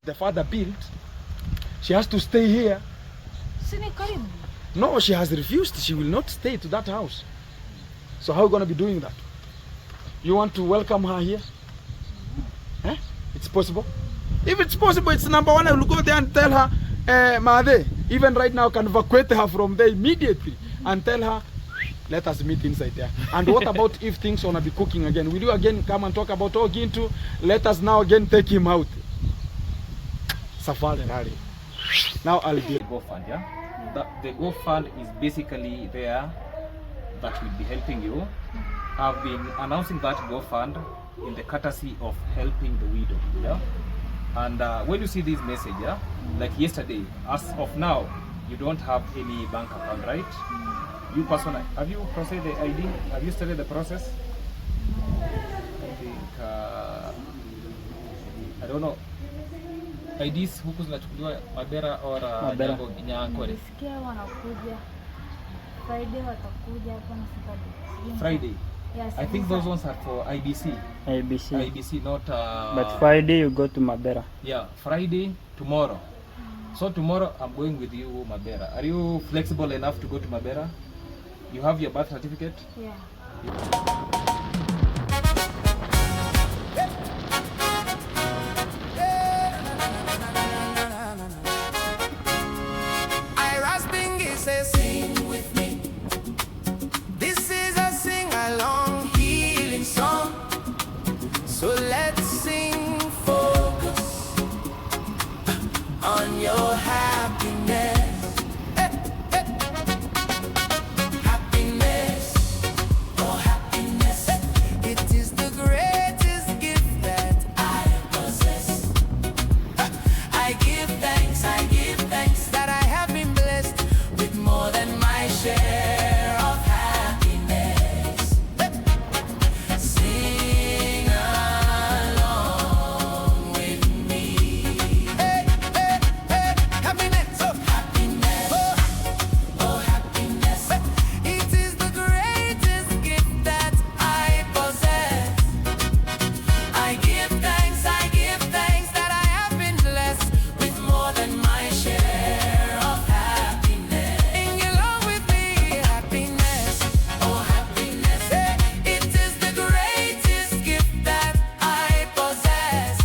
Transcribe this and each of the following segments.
the father built, she has to stay here. No, she has refused. She will not stay to that house. So how are you going to be doing that? You want to welcome her here? Eh? It's possible. If it's possible, it's number one. I will go there and tell her, Made, even right now, can evacuate her from there immediately and tell her, let us meet inside there. And what about if things want to be cooking again? Will you again come and talk about Ogintu? Let us now again take him out. Safari Rally. Now I'll be Go Fund, yeah? The Go Fund is basically there that will be helping you. I've been announcing that Go Fund in the courtesy of helping the widow, yeah? And when you see this message, yeah, like yesterday, as of now, you don't have any bank account, right? You personally, have you processed the ID? Have you started the process? I think, I don't know. IDs huku zinachukuliwa Mabera or Nyankore? Nisikia wanakuja Friday, watakuja hapa na Saturday. Friday? Yes, I think those ones are for IBC. IBC, not... but Friday you go to Mabera. Yeah, Friday, tomorrow. So tomorrow I'm going with you, Mabera. Are you flexible enough to go to Mabera? You have your birth certificate? Yeah. Sing with me. This is a sing-along healing song. So let's sing, focus on your happiness. Happiness, oh happiness. It is the greatest gift that I possess. I give thanks that I have been blessed with more than my share of happiness. Sing along with me. Hey, hey, hey, happiness, oh happiness, oh happiness. It is the greatest gift that I possess. I give thanks that I have been blessed with more than my share of happiness. Sing along with me, happiness, oh happiness. It is the greatest gift that I possess.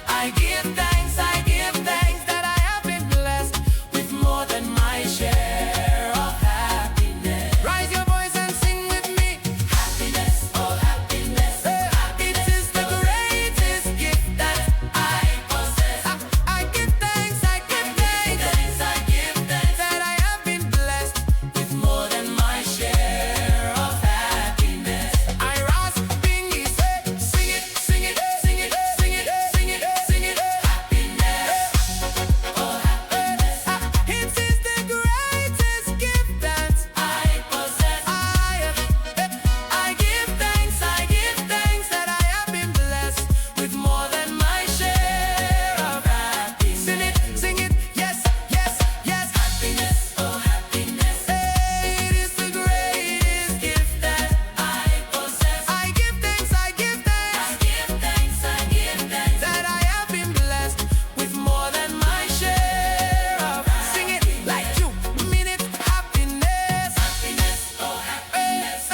I give thanks that I have been blessed with more than my share of happiness. Raise your voice and sing with me. Happiness, oh happiness. It is the greatest gift that I possess. I give thanks that I have been blessed with more than my share of happiness. I rise, bingy, say, sing it, sing it, sing it, sing it, sing it, sing it. Happiness, oh happiness. It is the greatest gift that I possess. I give thanks that I have been blessed with more than my share of happiness. Sing it, yes, yes, yes. Happiness, oh happiness. It is the greatest gift that I possess. I give thanks that I have been blessed with more than my share of. Sing it like you mean it. Happiness, oh happiness.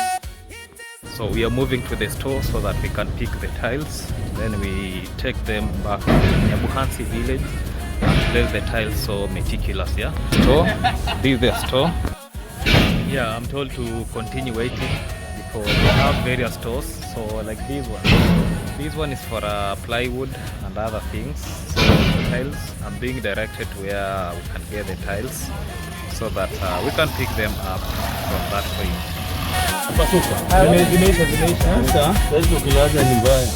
So we are moving to the store so that we can pick the tiles. Then we take them back to Nyabuhansi village and place the tiles so meticulous, yeah? Store, this is the store. Yeah, I'm told to continue waiting because they have various stores. So like this one. This one is for plywood and other things. So the tiles, I'm being directed where we can get the tiles so that we can pick them up from that point. Sasa tukilaza nyumbani.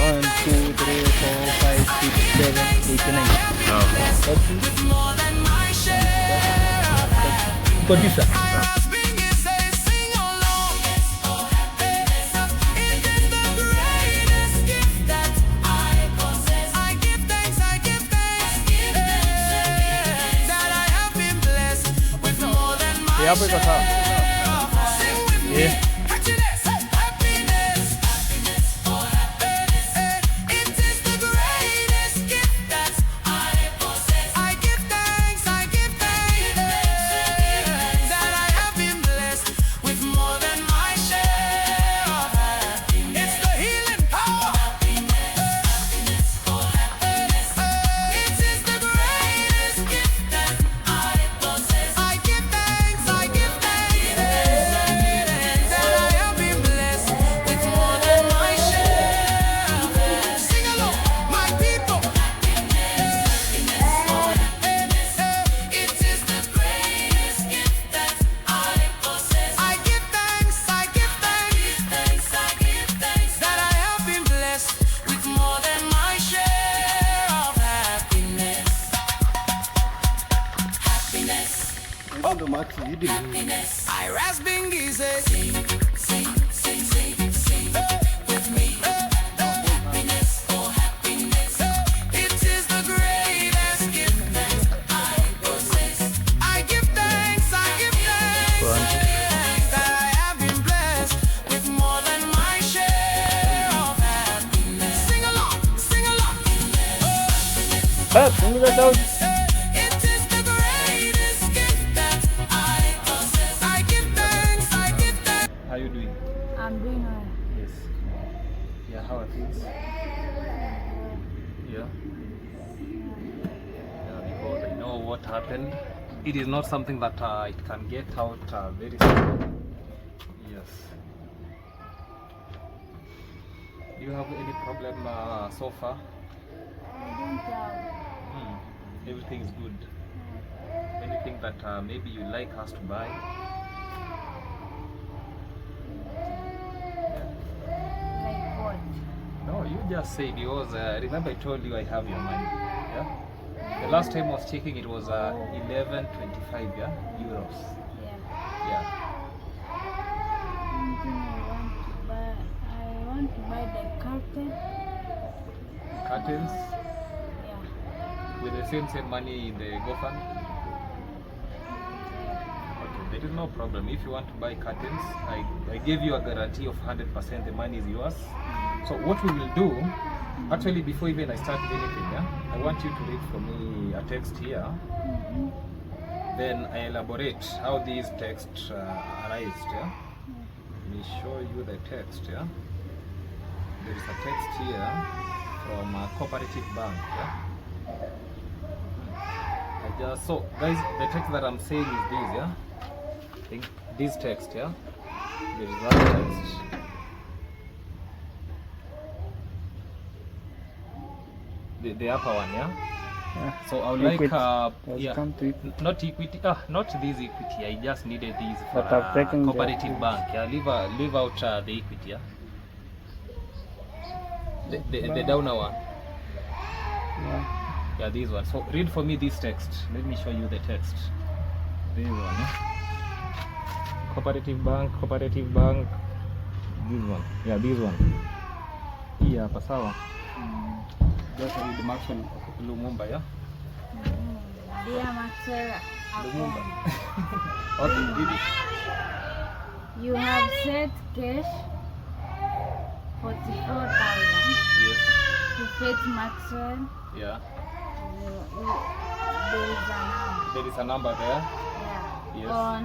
1, 2, 3, 4, 5, 6, 7, 8, 9. Kodisa. Hapo iko sawa. Yeah. You didn't. I rasping easy. Sing with me. Happiness, oh happiness. It is the greatest gift that I possess. I give thanks, I give thanks. That I have been blessed with more than my share of happiness. Sing along, sing along. Sing that out. It is the greatest gift that I possess. I give thanks, I give thanks. How you doing? I'm doing well. Yes. Yeah, how are things? Yeah. Because I know what happened. It is not something that it can get out very soon. Yes. Do you have any problem so far? I don't have. Everything is good. Anything that maybe you like us to buy? Like what? No, you just said because remember I told you I have your money. Yeah. The last time I was checking, it was 11.25 euros. Yeah. Yeah. Something I want to buy the curtain. Curtains Yeah. with the same money in the GoFund. Okay, there is no problem. If you want to buy curtains, I gave you a guarantee of 100%. The money is yours. So what we will do, actually, before even I start anything, yeah, I want you to read for me a text here. Then I elaborate how these texts arised. Yeah. Let me show you the text. Yeah. There is a text here from a cooperative bank. Yeah. So guys, the text that I'm saying is this. Yeah. I think this text. Yeah. There is that text. The upper one, yeah. Yeah. So I would like, Let's come to it. not equity, not this equity. I just needed these for But I've taken the cooperative equity. bank. Yeah, leave out the equity. Yeah. The downer one. Yeah. Yeah, this one. So read for me this text. Let me show you the text. This one. Yeah? Cooperative bank. This one. Yeah, this one. Yeah, pasawa. Just read Maxwell Lumumba, yeah? Dear Maxwell, Lumumba. Okay, you did it. you have set cash 44,000 Yes. to Faith Maxwell. Yeah. There is a number. There is a number there. Yeah. Yes. On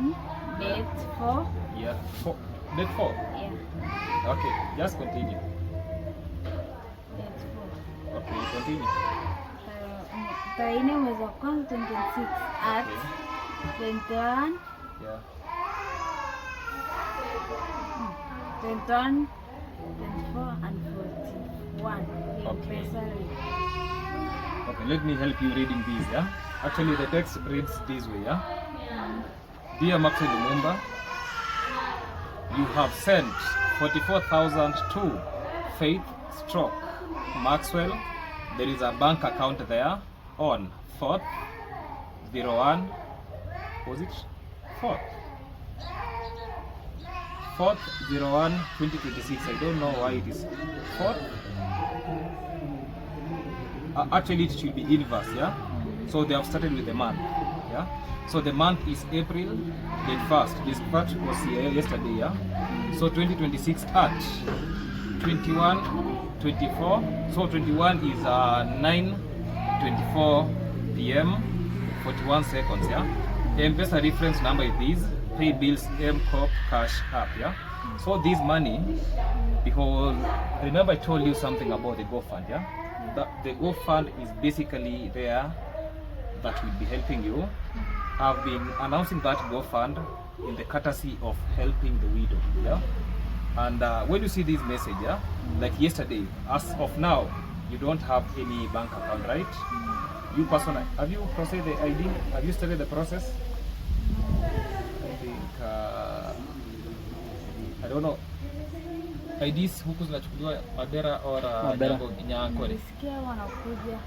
date 4. Yeah. Date 4. Yeah. Okay, just continue. Date 4. Okay, continue. Tarehe 4 mwezi wa kwanza 26 at Okay. 21 Yeah. 21, 24 and 41. Okay. Sorry. Okay, let me help you reading these, yeah? Actually, the text reads this way, yeah? Dear Maxwell Lumumba, you have sent 44,000 to Faith Stroke Maxwell. There is a bank account there on 4th 01. Was it 4th? 4th 01 2026. I don't know why it is 4th. Actually, it should be inverse, yeah? So they have started with the month, yeah? So the month is April, date 1st. This part was here yesterday, yeah? So 2026 at 21, 24. So 21 is 9:24 p.m. 41 seconds, yeah? M-Pesa reference number is this. Pay bills M-Corp cash app, yeah? So this money, because remember I told you something about the GoFund, yeah? The GoFund is basically there that will be helping you. I've been announcing that GoFund in the courtesy of helping the widow, yeah? And when you see this message, yeah, like yesterday, as of now, you don't have any bank account, right? You personally, have you processed the ID? Have you started the process? I think, I don't know. IDs huku zinachukuliwa Madera or Madera. Nyankore. Nisikia wanakuja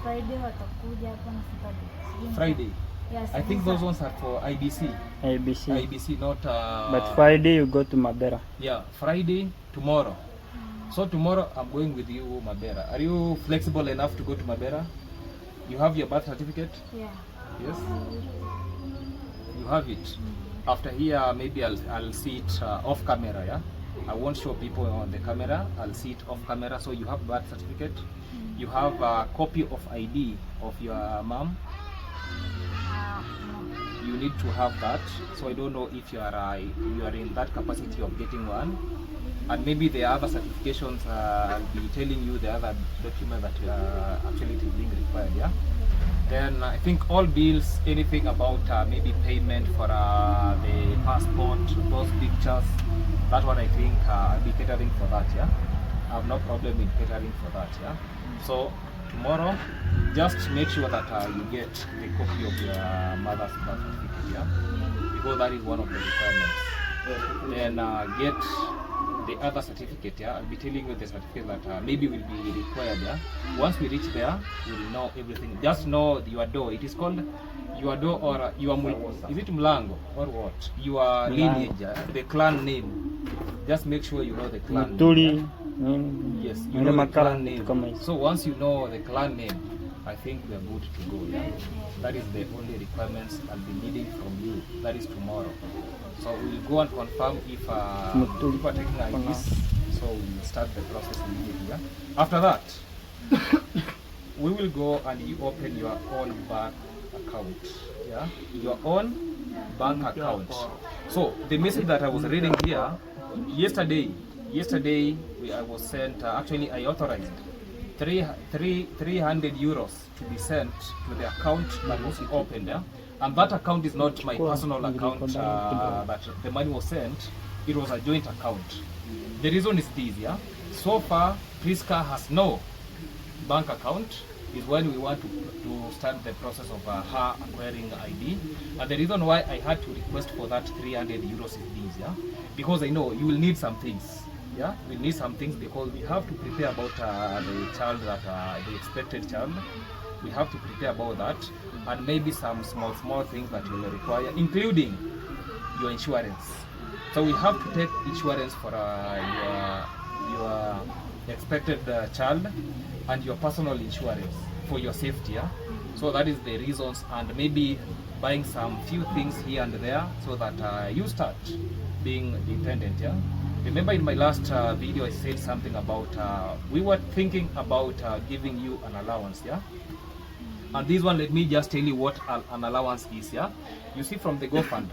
Friday, watakuja hapa na Saturday. Friday. Yes. I think those ones are for IBC. ABC. Not. But Friday you go to Mabera. Yeah, Friday tomorrow. So tomorrow I'm going with you, Mabera. Are you flexible enough to go to Mabera? You have your birth certificate? Yeah. Yes. You have it. After here, maybe I'll see it off camera. Yeah. I won't show people on the camera. I'll see it off camera. So you have birth certificate. You have a copy of ID of your mom. No. You need to have that. So I don't know if you are in that capacity of getting one. And maybe the other certifications, I'll be telling you the other document that actually it is being required. Yeah. Then I think all bills, anything about maybe payment for the passport, those pictures, that one I think I'll be catering for that. Yeah. I have no problem in catering for that. Yeah. So tomorrow, just make sure that you get the copy of your mother's birth certificate. Yeah. Because that is one of the requirements. Then get the other certificate. Yeah, I'll be telling you the certificate that maybe will be required. Yeah, once we reach there, we'll know everything. Just know your door. It is called your door or your is it Mlango or what? Your lineage, the clan name. Just make sure you know the clan Mutuli. name. Yes, you know the clan name. So once you know the clan name, I think we are good to go. Yeah, that is the only requirements I'll be needing from you. That is tomorrow. So we'll go and confirm if people are taking IDs. So we'll start the process immediately. Yeah? After that, we will go and you open your own bank account. Yeah, your own bank account. So the message that I was reading here yesterday, I was sent. Actually, I authorized 300 euros to be sent to the account that was opened. Yeah? And that account is not my personal account that the money was sent. It was a joint account. The reason is this, yeah. So far, Priska has no bank account. Is when we want to start the process of her acquiring ID. And the reason why I had to request for that 300 euros is this, yeah. Because I know you will need some things. Yeah, we need some things because we have to prepare about the child that the expected child. We have to prepare about that, and maybe some small things that you will require, including your insurance. So we have to take insurance for your expected child and your personal insurance for your safety. Yeah? So that is the reasons, and maybe buying some few things here and there so that you start being independent. Yeah. Remember in my last video I said something about we were thinking about giving you an allowance. Yeah. And this one, let me just tell you what an allowance is. Yeah, you see from the GoFund,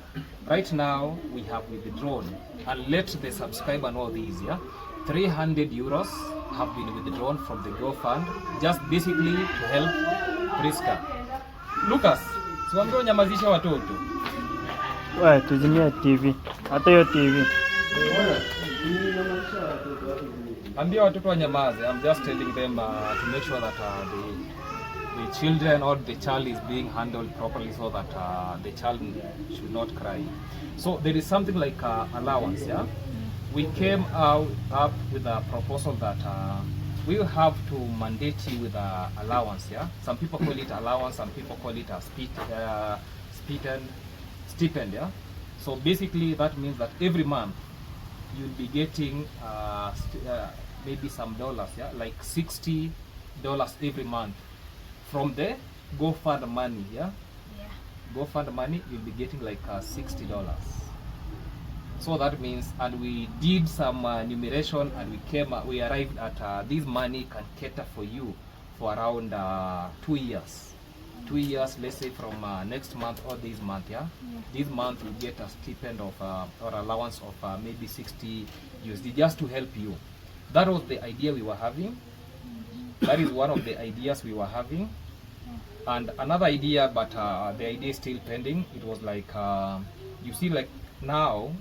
right now we have withdrawn, and let the subscriber know these. Yeah, 300 euros have been withdrawn from the GoFund, just basically to help Priska. Lucas, siwaambie nyamazisha watoto. Wewe tuzimia TV. Hata hiyo TV. Ambia watoto wanyamaze. I'm just telling them to make sure that the children or the child is being handled properly so that the child should not cry. So there is something like allowance. Yeah, we came up with a proposal that we will have to mandate you with a allowance. Yeah, some people call it allowance, some people call it a stipend. Yeah, so basically that means that every month you'll be getting maybe some dollars. Yeah, like $60 every month from the GoFund money. Yeah, GoFund money you'll be getting like $60. So that means, and we did some numeration, and we arrived at this money can cater for you for around 2 years. 2 years, let's say from next month or this month. Yeah, this month you get a stipend of or allowance of maybe 60 USD just to help you. That was the idea we were having. That is one of the ideas we were having. And another idea, but the idea is still pending. It was like you see, like now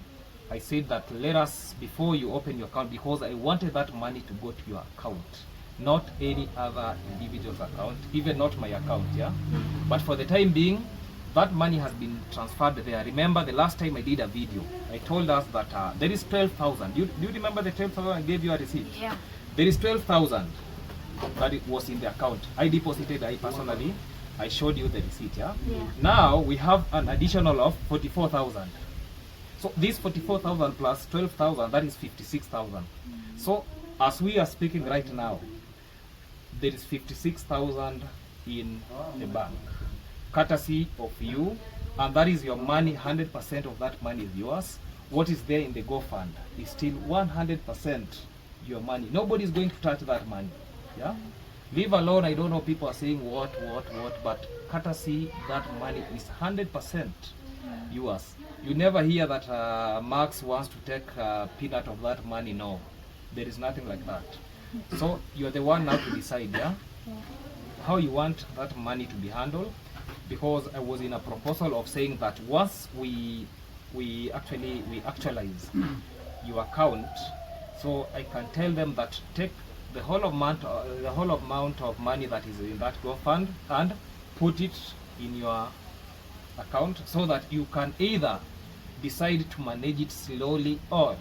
I said that let us, before you open your account, because I wanted that money to go to your account, not any other individual's account, even not my account. Yeah, but for the time being, that money has been transferred there. Remember the last time I did a video, I told us that there is 12,000. Do you remember the 12,000 I gave you a receipt? Yeah. There is 12,000 that it was in the account. I deposited, I personally, I showed you the receipt, yeah? Yeah. Now we have an additional of 44,000. So this 44,000 plus 12,000, that is 56,000. So as we are speaking right now, there is 56,000 in the bank, courtesy of you, and that is your money. 100% of that money is yours. What is there in the Go Fund is still 100% your money. Nobody is going to touch that money. Yeah. Leave alone. I don't know. People are saying what, but courtesy, that money is 100% yours. You never hear that Max wants to take a peanut of that money. No, there is nothing like that. So you're the one now to decide, yeah, how you want that money to be handled. Because I was in a proposal of saying that once we actualize your account, so I can tell them that take the whole amount of money that is in that Go Fund and put it in your account, so that you can either decide to manage it slowly, or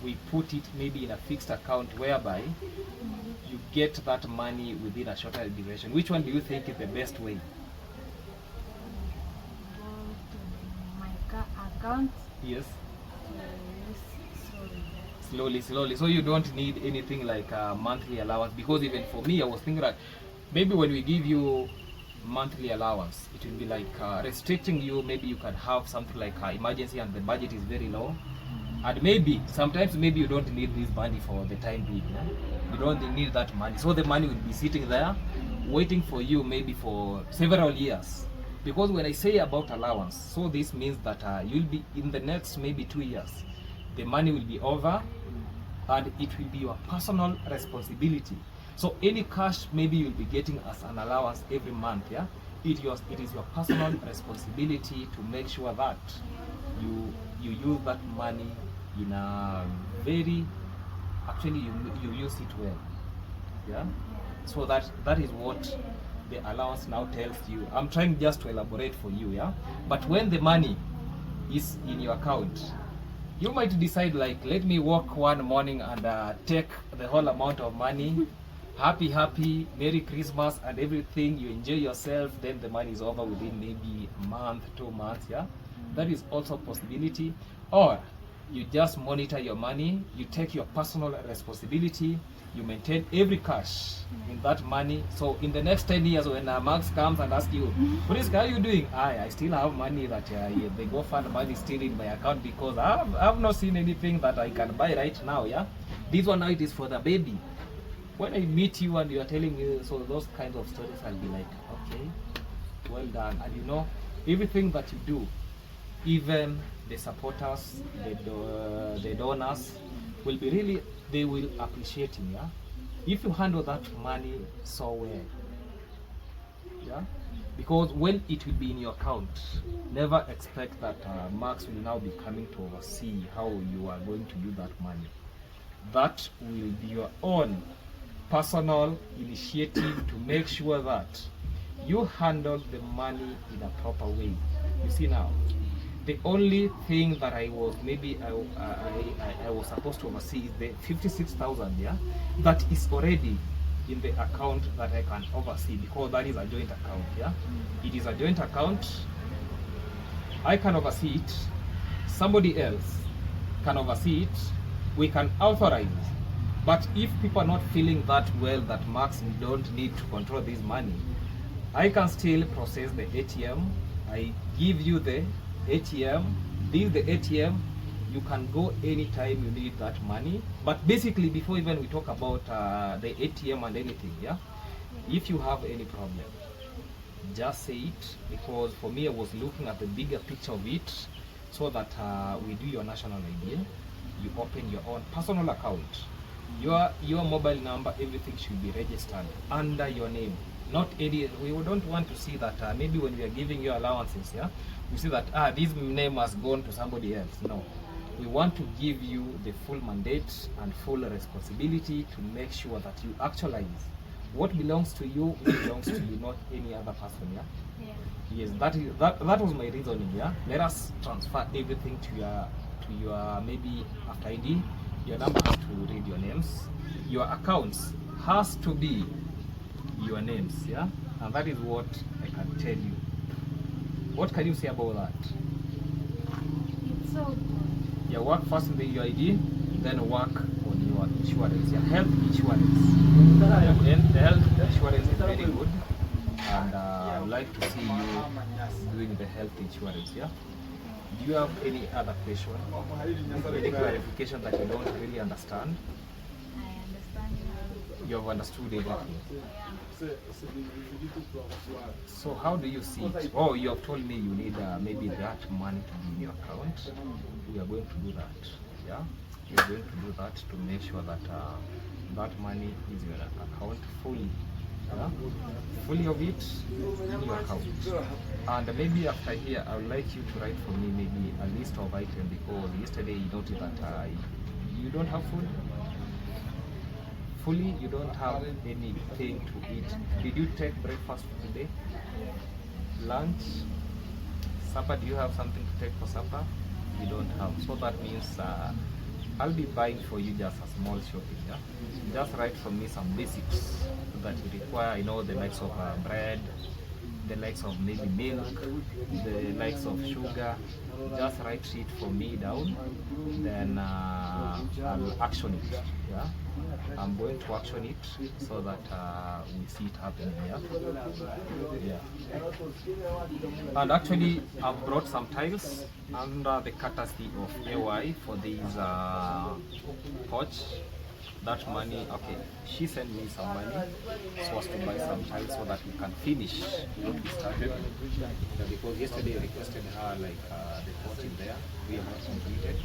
we put it maybe in a fixed account whereby you get that money within a shorter duration. Which one do you think is the best way? Go to my account. Yes. Slowly. Slowly. So you don't need anything like a monthly allowance, because even for me, I was thinking that maybe when we give you monthly allowance, it will be like restricting you. Maybe you can have something like emergency and the budget is very low, and maybe sometimes maybe you don't need this money for the time being. Yeah? You don't need that money, so the money will be sitting there waiting for you maybe for several years. Because when I say about allowance, so this means that you'll be in the next maybe 2 years, the money will be over, and it will be your personal responsibility. So any cash maybe you'll be getting as an allowance every month, yeah, it is your personal responsibility to make sure that you use that money in a very, actually you use it well, yeah. So that is what the allowance now tells you. I'm trying just to elaborate for you, yeah. But when the money is in your account, you might decide like, let me walk one morning and take the whole amount of money. Happy, Merry Christmas and everything. You enjoy yourself. Then the money is over within maybe a month, 2 months. Yeah, that is also a possibility. Or you just monitor your money. You take your personal responsibility. You maintain every cash in that money. So in the next 10 years, when Max comes and asks you, Priska, how are you doing? I still have money that the Go Fund money is still in my account, because I've not seen anything that I can buy right now. Yeah, this one now it is for the baby. When I meet you and you are telling me, so those kinds of stories, I'll be like, okay, well done. And you know, everything that you do, even the supporters, the donors, will be really, they will appreciate you, yeah? If you handle that money so well, yeah? Because when it will be in your account, never expect that Max will now be coming to oversee how you are going to use that money. That will be your own personal initiative to make sure that you handle the money in a proper way. You see now, the only thing that I was I was supposed to oversee is the 56,000, yeah, that is already in the account that I can oversee, because that is a joint account, yeah. It is a joint account. I can oversee it. Somebody else can oversee it. We can authorize. But if people are not feeling that well, that Max don't need to control this money, I can still process the ATM. I give you the ATM. This is the ATM. You can go anytime you need that money. But basically, before even we talk about the ATM and anything, yeah, if you have any problem, just say it. Because for me, I was looking at the bigger picture of it, so that we do your national ID. You open your own personal account. Your mobile number, everything should be registered under your name. Not any. We don't want to see that maybe when we are giving you allowances, yeah, we see that this name has gone to somebody else. No, we want to give you the full mandate and full responsibility to make sure that you actualize what belongs to you. It belongs to you, not any other person. Yeah. Yeah. Yes, that was my reasoning. Yeah, let us transfer everything to your maybe after ID. Your number has to read your names. Your accounts has to be your names, yeah, and that is what I can can tell you. What can you say about that? It's so good. Yeah, work first in the UID, then work on your insurance, your health insurance. And the health insurance is very good, and I would like to see you doing the health insurance. Yeah. Do you have any other question? Any clarification that you don't really understand? I understand you. You have understood everything. So how do you see it? Oh, you have told me you need maybe that money to be in your account. We are going to do that. Yeah, we are going to do that to make sure that that money is in your account fully. Yeah? Fully of it in your account. And maybe after here, I would like you to write for me maybe a list of items, because yesterday you noticed that you don't have food. Fully, you don't have anything to eat. Did you take breakfast today? Lunch? Supper? Do you have something to take for supper? You don't have. So that means I'll be buying for you just a small shopping. Yeah? Just write for me some basics that you require. I know the likes of bread, the likes of maybe milk, the likes of sugar. Just write it for me down, then I'll action it. Yeah, I'm going to action it so that we see it happening. Yeah. And actually, I've brought some tiles under the courtesy of AY for these porch. That money, okay, she sent me some money so as to buy some tiles so that we can finish what we started. Because yesterday I requested her like the pot in there, we have not completed.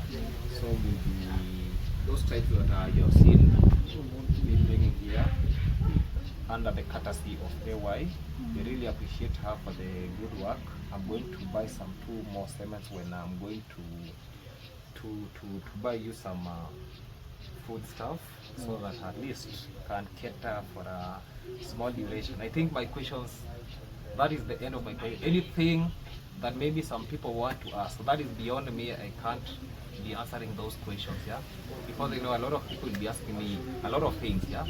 So we'll be, those tiles that you have seen, we'll bring it here under the courtesy of AY. We really appreciate her for the good work. I'm going to buy some 2 more cements when I'm going to buy you some food stuff, so that at least can cater for a small duration. I think my questions, that is the end of my question. Anything that maybe some people want to ask, that is beyond me. I can't be answering those questions, yeah, because I know a lot of people will be asking me a lot of things, yeah,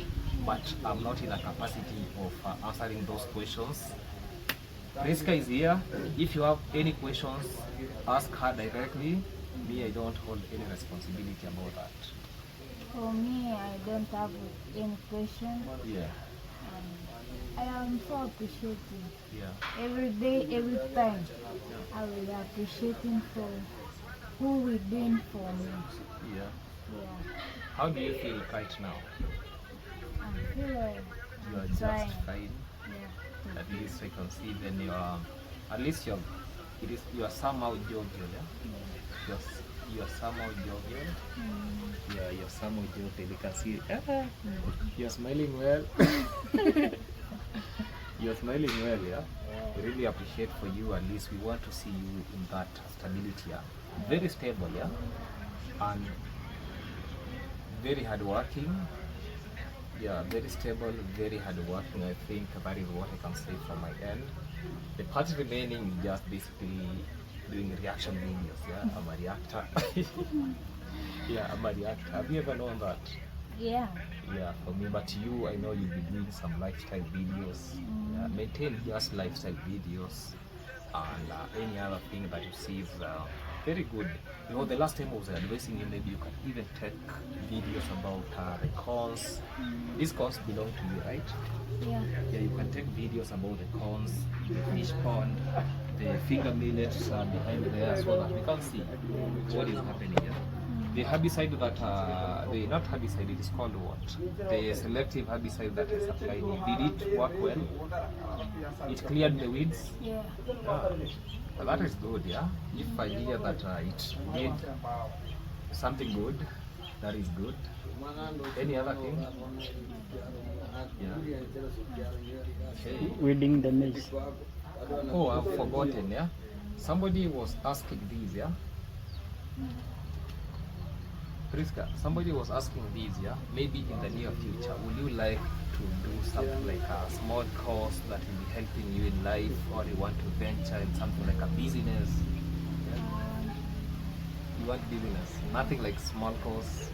but I'm not in a capacity of answering those questions. Priska is here. If you have any questions, ask her directly. Me, I don't hold any responsibility about that. For me, I don't have any question. Yeah. I am so appreciative. Yeah. Every day, every time, I will appreciate him for who he doing for me. Yeah. Yeah. How do you feel right now? I feel like You are I'm just trying. fine. Yeah. At least I can see then you are, at least you are somehow jovial, yeah? You are somehow jovial. Yeah, you're somehow jovial. You can see, you're smiling well. You're smiling well, yeah? We really appreciate for you. At least we want to see you in that stability, yeah? Very stable, yeah? And very hardworking. Yeah, very stable, very hardworking. I think that is what I can say from my end. The part remaining is just basically doing reaction videos. Yeah, I'm a reactor. Yeah, I'm a reactor. Have you ever known that? Yeah. Yeah, for me. But you, I know you'll be doing some lifestyle videos. Yeah, maintain just lifestyle videos, and any other thing that you see is very good. You know, the last time I was advising you, maybe you can even take videos about the corns. These corns belong to you, right? Yeah. Yeah, you can take videos about the corns, the fish pond, the finger millets behind there, so that we can see what is happening here. The herbicide that, the not herbicide, it is called what? The selective herbicide that I supplied you, did it work well? It cleared the weeds? Yeah. Well, that is good, yeah. If I hear that it did something good, that is good. Any other thing? Yeah. Okay. Weeding the maize. Oh, I've forgotten, yeah. Somebody was asking these, yeah. Priska, somebody was asking these, yeah. Maybe in the near future, would you like to do something like a small course that will be helping you in life, or you want to venture in something like a business? Yeah? You want business, nothing like small course.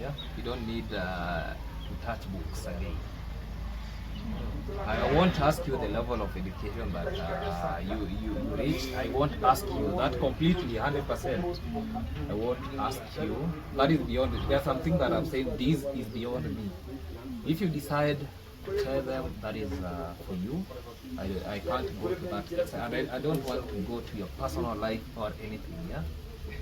Yeah, you don't need to touch books again. I won't ask you the level of education that you reached. I won't ask you that completely, 100%. I won't ask you. That is beyond it. There's something that I'm saying, this is beyond me. If you decide to tell them that is for you, I can't go to that. And I don't want to go to your personal life or anything, yeah?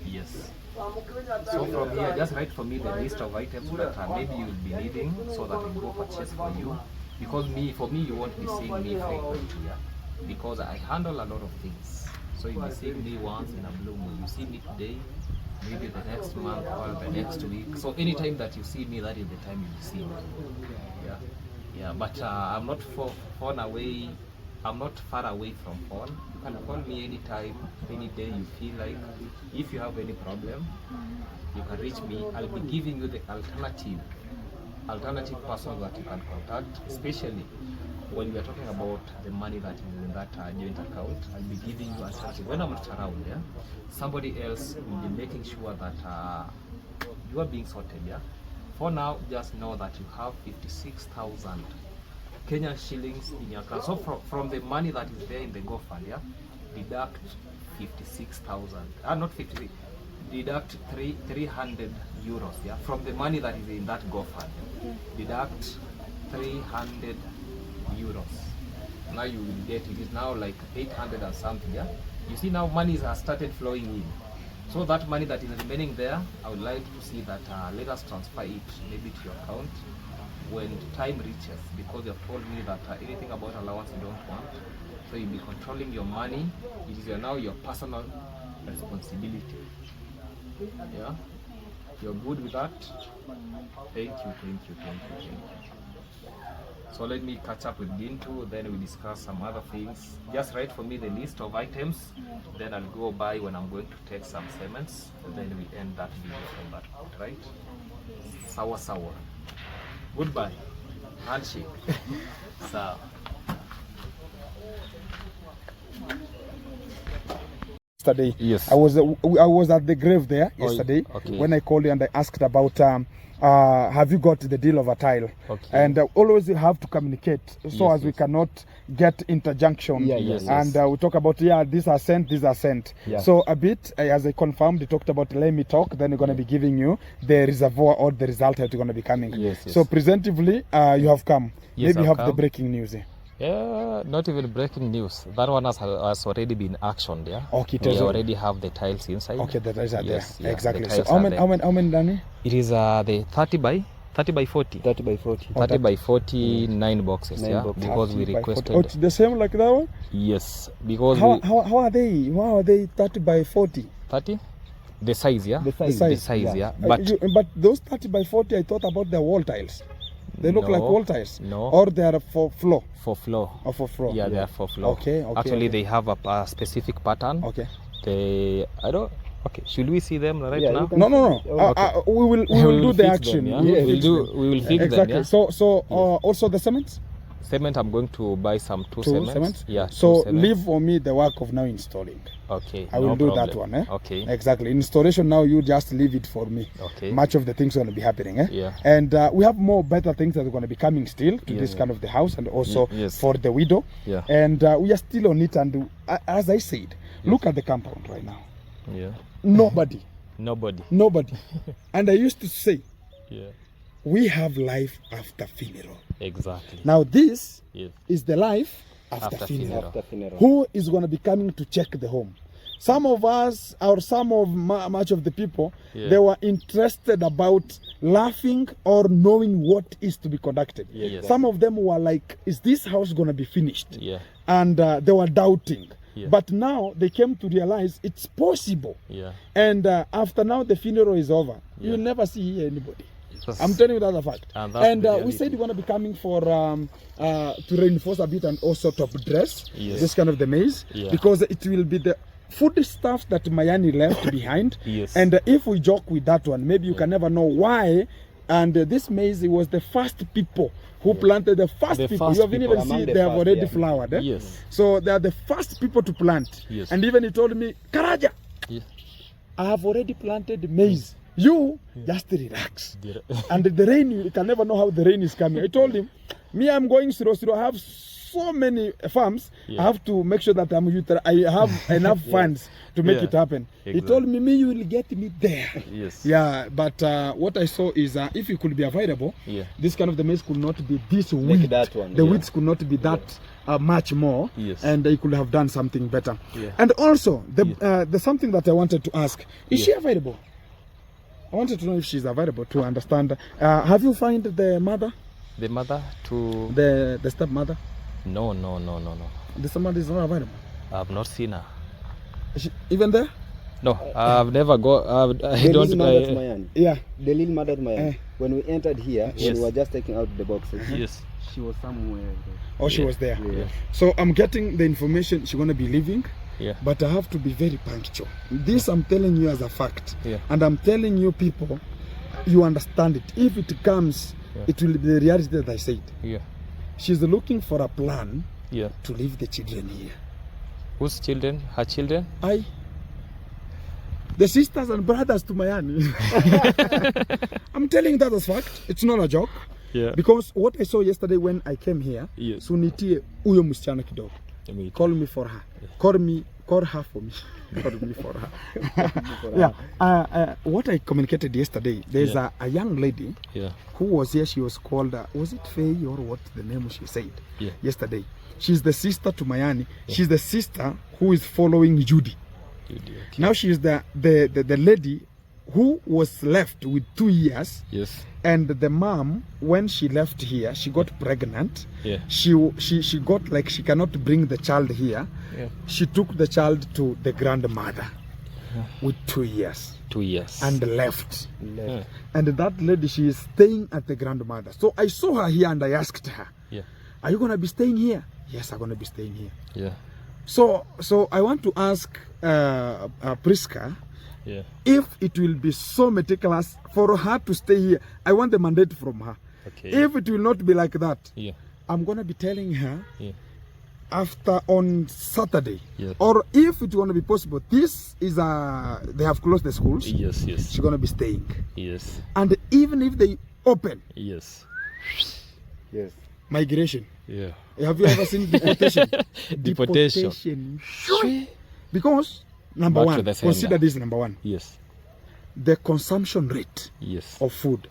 Yes. So from here, just write for me the list of items that maybe you'll be needing so that I can go purchase for you. Because for me, you won't be seeing me frequently, yeah? Because I handle a lot of things. So you may see me once in a blue moon. You see me today, maybe the next month or the next week. So anytime that you see me, that is the time you see me. Yeah, yeah. But I'm not far away. I'm not far away from phone. You can call me anytime, any day you feel like. If you have any problem, you can reach me. I'll be giving you the alternative person that you can contact, especially when we are talking about the money that is in that joint account. I'll be giving you alternative. When I'm not around, yeah, somebody else will be making sure that you are being sorted, yeah. For now, just know that you have 56,000 Kenyan shillings in your account. So from the money that is there in the GoFund, yeah, deduct 56,000. Not 56. Deduct 300 euros, yeah, from the money that is in that GoFund. Deduct 300 euros. Now you will get, it is now like 800 and something, yeah. You see now money has started flowing in. So that money that is remaining there, I would like to see that let us transfer it maybe to your account when time reaches, because you have told me that anything about allowance you don't want. So you'll be controlling your money. It is now your personal responsibility. Yeah, you're good with that? Thank you. So let me catch up with Gintu, then we discuss some other things. Just write for me the list of items, then I'll go by when I'm going to take some cements, and then we end that video from that point, right? Sawa. Goodbye. Handshake. Sawa. Yesterday, yes, I was at the grave there yesterday. Okay. When I called you and I asked about have you got the deal of a tile? Okay. And always you have to communicate so Yes, as we cannot get interjunction. Yes. And we talk about these are sent. Yeah. So a bit as I confirmed, they talked about let me talk. Then we're going to be giving you the reservoir or the result that you're going to be coming. Yes. So presentively, you have come. Yes, Maybe you I've have the come. breaking news. Yeah, not even breaking news. That one has already been actioned, yeah? Okay, we already have the tiles inside. Okay, the tiles are Yes, there. yeah, Exactly. the So tiles how are many, Danny? It is the 30 by 40. 30 by 40. 30 by 40, 9 boxes, 9 yeah? boxes. Because we 30 by 40. requested... Oh, it's the same like that one? Yes, because How are they? How are they 30 by 40? 30? The size, yeah? The size. The size, yeah. But But those 30 by 40, I thought about the wall tiles. They look like wall tiles. No. Or they are for floor. For floor. Or for floor. Yeah, they are for floor. Okay. Actually, they have a specific pattern. Okay. Okay, should we see them right Yeah, now? No. Okay. We will do the fix action. them, yeah? We will We will fix exactly. them, yeah? So also the cement? Cement, I'm going to buy some two Two cements. cements? Yeah. So two cements. leave for me the work of now installing. Okay. I will no do problem. that one. Okay. Exactly. Installation now, you just leave it for me. Okay. Much of the things are going to be happening. Yeah. And we have more better things that are going to be coming still to this kind of the house and also Yes. for the widow. Yeah. And we are still on it. And as I said, look at the compound right now. Yeah. Nobody. And I used to say, Yeah. we have life after funeral. Exactly. Now this Yes. is the life after After funeral. funeral. After funeral. Who is going to be coming to check the home? Some of us, or some of much of the people, Yeah. they were interested about laughing or knowing what is to be conducted. Yes. Some of them were like, is this house going to be finished? Yeah. And they were doubting. Yeah. But now they came to realize it's possible. Yeah. And after now the funeral is over, Yeah. you'll never see anybody. That's- I'm telling you that's a fact. And that's And the we reality. said we're going to be coming for to reinforce a bit and also top dress Yes. this kind of the maize, Yeah. because it will be the food stuff that Mayani left behind. Yes. And if we joke with that one, maybe you can never know why. And this maize, it was the first people who planted, the first The people. first You have people. even Among see the they have first, already yeah. flowered. Yes. So they are the first people to plant. Yes. And even he told me, Karaja, Yeah. I have already planted maize. You just relax. And the rain, you can never know how the rain is coming. I told him, me, I'm going slow. I have so many farms. I have to make sure that I have enough funds to make it happen. Exactly. He told me, you will get me there. Yes. Yeah, but what I saw is if it could be available, this kind of the maize could not be this weed. That one. The weeds could not be that much more, and they could have done something better. And also, the something that I wanted to ask, is she available? I wanted to know if she's available to understand. Have you found the mother? The mother to... The stepmother? No. The stepmother is not available? I have not seen her. Is she even there? No, I've never got... I don't... Mayani. Yeah. The little mother Mayani. When we entered here, when we were just taking out the boxes. Yes. She was somewhere. Oh, she was there. Yeah. So I'm getting the information she's going to be leaving. Yeah. But I have to be very punctual. This I'm telling you as a fact. Yeah. And I'm telling you people, you understand it. If it comes, it will be the reality that I said. Yeah. She's looking for a plan to leave the children here. Whose children? Her children? The sisters and brothers to Mayani. I'm telling that as fact. It's not a joke. Yeah. Because what I saw yesterday when I came here, sunitie uyo msichana kidogo. Call me for her. Call her for me. Call me for her. What I communicated yesterday, there's a young lady who was here. She was called, was it Faye or what the name she said yesterday? She's the sister to Mayani. She's the sister who is following Judy. Now she's the lady who was left with 2 years. Yes. And the mom, when she left here, she got pregnant. Yeah. She got like she cannot bring the child here. Yeah. She took the child to the grandmother with 2 years. 2 years. And left. And that lady, she is staying at the grandmother. So I saw her here and I asked her, are you going to be staying here? Yes, I'm going to be staying here. Yeah. So I want to ask Priska, if it will be so meticulous for her to stay here. I want the mandate from her. Okay. If it will not be like that, I'm going to be telling her after on Saturday. Or if it want to be possible, this is they have closed the schools. Yes. She's going to be staying. Yes. And even if they open. Yes. Migration. Yeah. Have you ever seen deportation? Deportation. Because number one, consider this number one. Yes. The consumption rate of food.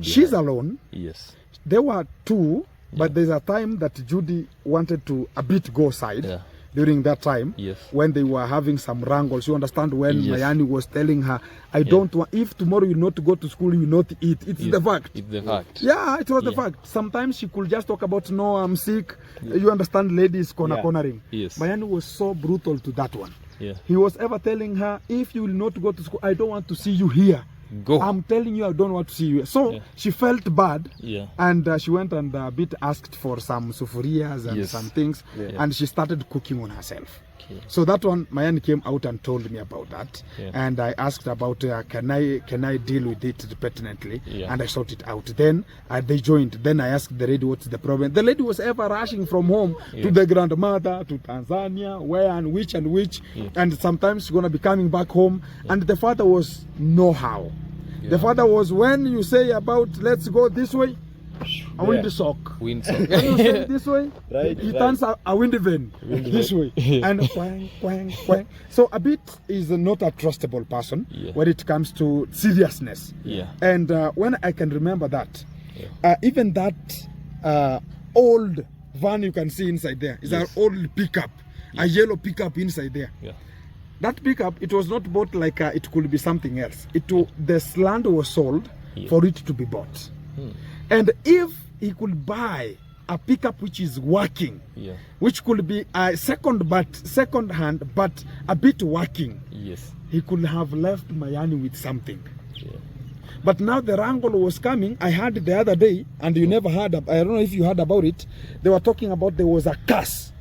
She's alone. Yes. There were 2, but there's a time that Judy wanted to a bit go side. During that time, when they were having some wrangles. You understand, when Mayani was telling her, I don't want, if tomorrow you not go to school, you will not eat. It's the fact. It's the fact. Yeah, it was the fact. Sometimes she could just talk about, no, I'm sick. You understand, ladies cornering. Mayani was so brutal to that one. He was ever telling her, if you will not go to school, I don't want to see you here. Go. I'm telling you, I don't want to see you. So she felt bad, and she went and a bit asked for some sufurias and some things, and she started cooking on herself. So that one, Mayani came out and told me about that, and I asked about can I deal with it pertinently, and I sorted it out. Then they joined. Then I asked the lady what's the problem. The lady was ever rushing from home to the grandmother, to Tanzania, where and which, and sometimes she's gonna be coming back home, and the father was no how. The father was, when you say about let's go this way, a windy sock. When you say this way, he turns a windy vein this way. And quang, quang, quang. So a bit is not a trustable person when it comes to seriousness. And when I can remember that, even that old van you can see inside there is an old pickup, a yellow pickup inside there. That pickup, it was not bought like it could be something else. This land was sold for it to be bought. And if he could buy a pickup which is working, which could be a second hand, but a bit working, he could have left Mayani with something. But now the wrangle was coming. I heard the other day, and you never heard, I don't know if you heard about it, they were talking about there was a curse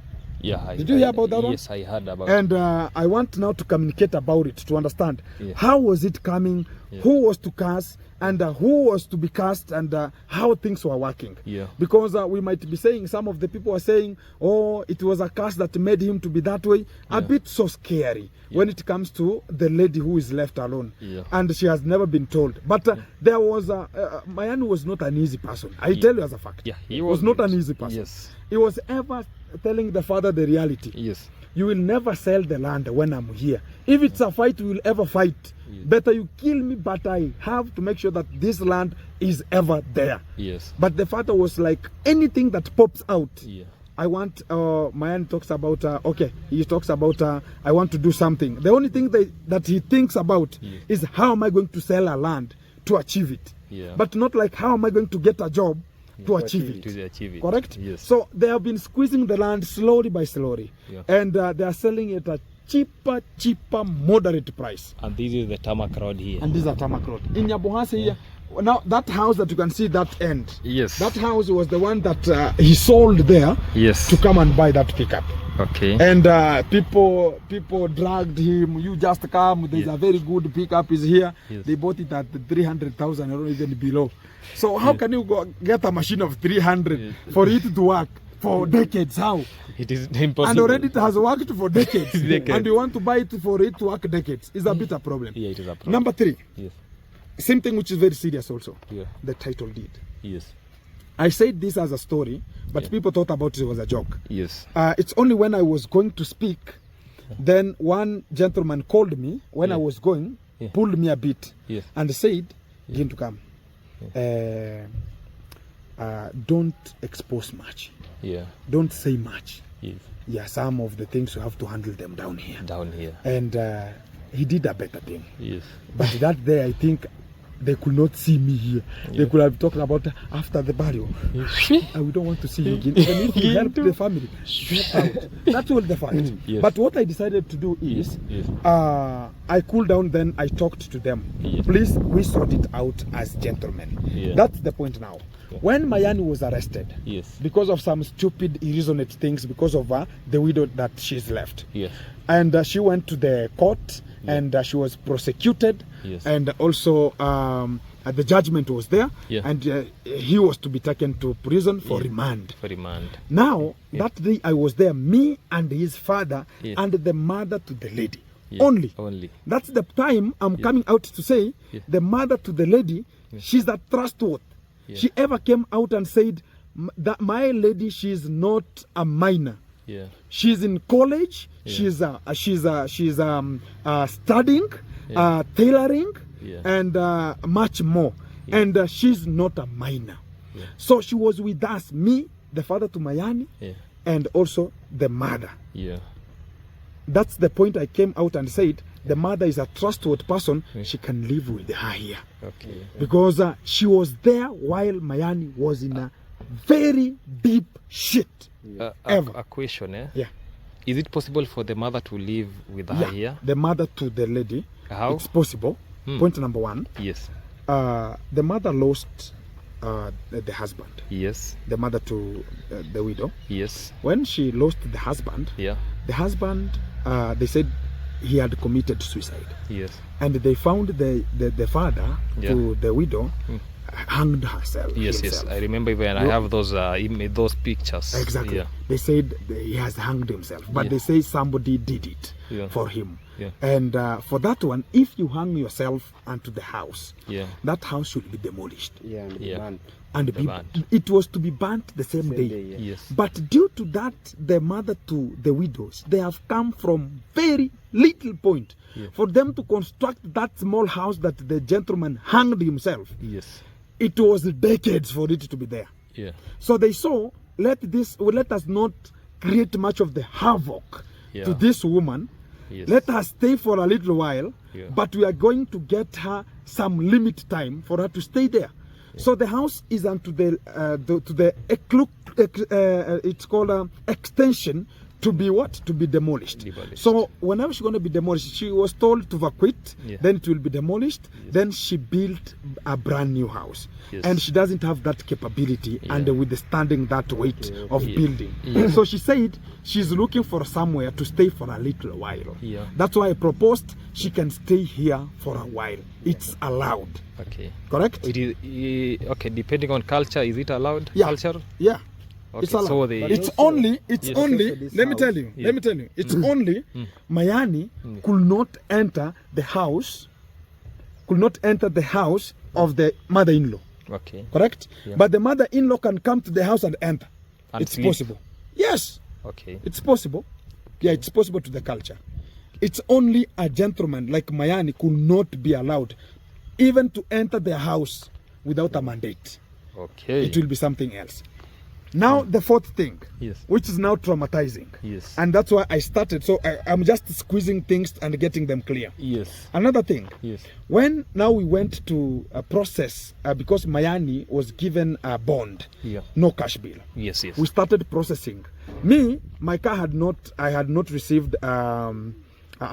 Yeah. Did you hear about that one? Yes, I heard about And I want now to communicate about it to understand Yeah. how was it coming, Yeah. who was to cast, and who was to be cast, and how things were working. Yeah. Because we might be saying, some of the people are saying, oh, it was a curse that made him to be that way. A bit so scary when it comes to the lady who is left alone. Yeah. And she has never been told. But there was, Mayani was not an easy person. I tell you as a fact. Yeah, he was not an easy person. Yes. He was ever telling the father the reality. Yes. You will never sell the land when I'm here. If it's a fight, we will ever fight. Better you kill me, but I have to make sure that this land is ever there. Yes. But the father was like, anything that pops out, Yeah. I want, Mayani talks about, okay, he talks about, I want to do something. The only thing that he thinks about is how am I going to sell a land to achieve it. Yeah. But not like how am I going to get a job to achieve it. To achieve it. Correct? Yes. So they have been squeezing the land slowly by slowly. Yeah. And they are selling it at cheaper, moderate price. And this is the tarmac road here. And this is a tarmac road. In Nyabohase here, now that house that you can see that end, Yes. that house was the one that he sold there Yes. to come and buy that pickup. Okay. And people dragged him. You just come. There's a very good pickup is here. Yes. They bought it at 300,000 or even below. So how can you go get a machine of 300 for it to work for decades? How? It is impossible. And already it has worked for decades. Decades. And you want to buy it for it to work decades. It's a bit a problem. Yeah, it is a problem. Number 3, Yes. same thing which is very serious also. Yeah. The title deed. Yes. I said this as a story, but people thought about it was a joke. Yes. It's only when I was going to speak, then one gentleman called me when I was going, pulled me a bit, Yes. and said, "Begin to come. Don't expose much. Yeah. Don't say much. Yes. Yeah, some of the things you have to handle them down here." Down here. And he did a better thing. Yes. But that day, I think they could not see me here. They could have talked about after the burial. We don't want to see you again. Even if you help the family, get out. That's all the fact. Yes. But what I decided to do is, Yes. I cooled down, then I talked to them. Yes. Please, we sort it out as gentlemen. Yeah. That's the point now. When Mayani was arrested, Yes. because of some stupid, irresonant things, because of the widow that she's left, Yes. and she went to the court, and she was prosecuted, Yes. and also the judgment was there, Yeah. and he was to be taken to prison for remand. For remand. Now, that day I was there, me and his father, Yes. and the mother to the lady. Yes. Only. Only. That's the time I'm coming out to say, Yeah. the mother to the lady, she's a trustworthy. Yeah. She ever came out and said, that my lady, she's not a minor. Yeah. She's in college. Yeah. She's studying, tailoring, Yeah. and much more. Yeah. And she's not a minor. Yeah. So she was with us, me, the father to Mayani, Yeah. and also the mother. Yeah. That's the point I came out and said, the mother is a trustworthy person. Yeah. She can live with her here. Okay. Because she was there while Mayani was in a very deep shit. Ever. A question, eh? Yeah. Is it possible for the mother to live with her here? The mother to the lady. How? It's possible. Point number 1. Yes. The mother lost the husband. Yes. The mother to the widow. Yes. When she lost the husband, Yeah. the husband, they said he had committed suicide. Yes. And they found the father to the widow hanged herself. Yes. himself. Yes. I remember when I have those pictures. Exactly. Yeah. They said he has hanged himself, but Yeah. they say somebody did it Yeah. for him. Yeah. And for that one, if you hang yourself onto the house, Yeah. that house should be demolished. Yeah, and Yeah. man. And The burnt. it was to be burnt the same day. yeah. Yes. But due to that, the mother to the widows, they have come from very little point. Yeah. For them to construct that small house that the gentleman hanged himself, Yes. it was decades for it to be there. Yeah. So they saw, let us not create much of the havoc Yeah. to this woman. Yes. Let her stay for a little while, Yeah. but we are going to get her some limit time for her to stay there. So the house is onto it's called extension to be what? To be demolished. Demolished. So whenever she's going to be demolished, she was told to vacate, Yeah. then it will be demolished, then she built a brand new house. Yes. And she doesn't have that capability and withstanding that weight of Yeah. building. Yeah. So she said she's looking for somewhere to stay for a little while. Yeah. That's why I proposed she can stay here for a while. It's allowed. Okay. Correct? It is okay. Depending on culture, is it allowed? Yeah. Culture. Yeah. Okay. It's allowed. So the It's also- only, Yes. only, Also this let me house. tell you, Yeah. let me tell you, it's only Mayani could not enter the house, of the mother-in-law, okay. correct? Yeah. But the mother-in-law can come to the house and enter. And It's sleep. possible. Yes, Okay. it's possible. Yeah, it's possible to the culture. It's only a gentleman like Mayani could not be allowed even to enter their house without a mandate. Okay. It will be something else. Now the fourth thing, Yes. which is now traumatizing. Yes. And that's why I started. So I'm just squeezing things and getting them clear. Yes. Another thing, Yes. when now we went to process, because Mayani was given a bond, Yeah. no cash bill. Yes. Yes. We started processing. Me, my car I had not received a